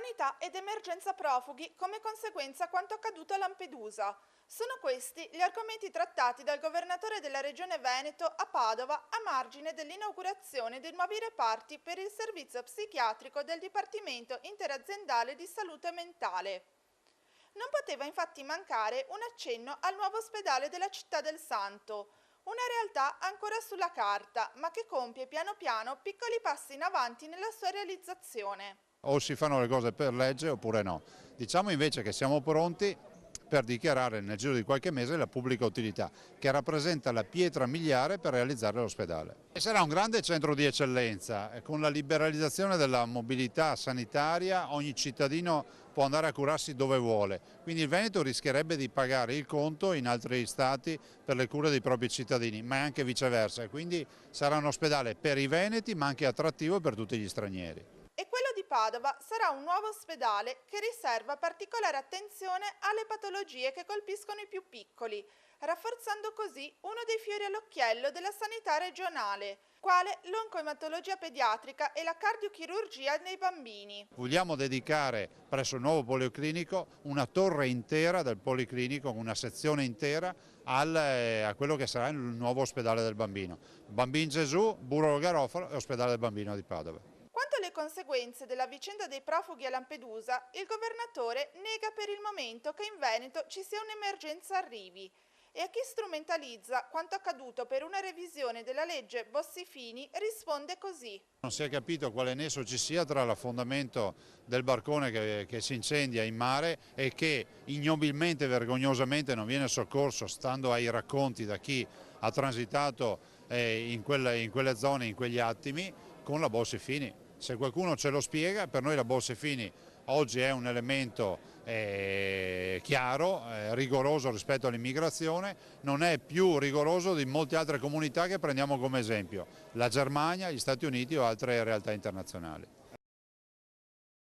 Sanità ed emergenza profughi come conseguenza quanto accaduto a Lampedusa. Sono questi gli argomenti trattati dal governatore della regione Veneto a Padova a margine dell'inaugurazione dei nuovi reparti per il servizio psichiatrico del Dipartimento Interaziendale di Salute Mentale. Non poteva infatti mancare un accenno al nuovo ospedale della Città del Santo, una realtà ancora sulla carta, ma che compie piano piano piccoli passi in avanti nella sua realizzazione. O si fanno le cose per legge oppure no. Diciamo invece che siamo pronti per dichiarare nel giro di qualche mese la pubblica utilità, che rappresenta la pietra miliare per realizzare l'ospedale. E sarà un grande centro di eccellenza, e con la liberalizzazione della mobilità sanitaria ogni cittadino può andare a curarsi dove vuole, quindi il Veneto rischierebbe di pagare il conto in altri stati per le cure dei propri cittadini, ma anche viceversa, e quindi sarà un ospedale per i veneti ma anche attrattivo per tutti gli stranieri. E quello di Padova sarà un nuovo ospedale che riserva particolare attenzione alle patologie che colpiscono i più piccoli, rafforzando così uno dei fiori all'occhiello della sanità regionale, quale l'oncoematologia pediatrica e la cardiochirurgia nei bambini. Vogliamo dedicare presso il nuovo policlinico una torre intera del policlinico, una sezione intera a quello che sarà il nuovo ospedale del bambino. Bambin Gesù, Burro Garofalo e ospedale del bambino di Padova. Quanto alle conseguenze della vicenda dei profughi a Lampedusa, il governatore nega per il momento che in Veneto ci sia un'emergenza arrivi e a chi strumentalizza quanto accaduto per una revisione della legge Bossi-Fini risponde così. Non si è capito quale nesso ci sia tra l'affondamento del barcone che si incendia in mare e che ignobilmente e vergognosamente non viene soccorso, stando ai racconti da chi ha transitato in quelle zone, in quegli attimi, con la Bossi-Fini. Se qualcuno ce lo spiega, per noi la Bossi-Fini oggi è un elemento chiaro, rigoroso rispetto all'immigrazione, non è più rigoroso di molte altre comunità che prendiamo come esempio, la Germania, gli Stati Uniti o altre realtà internazionali.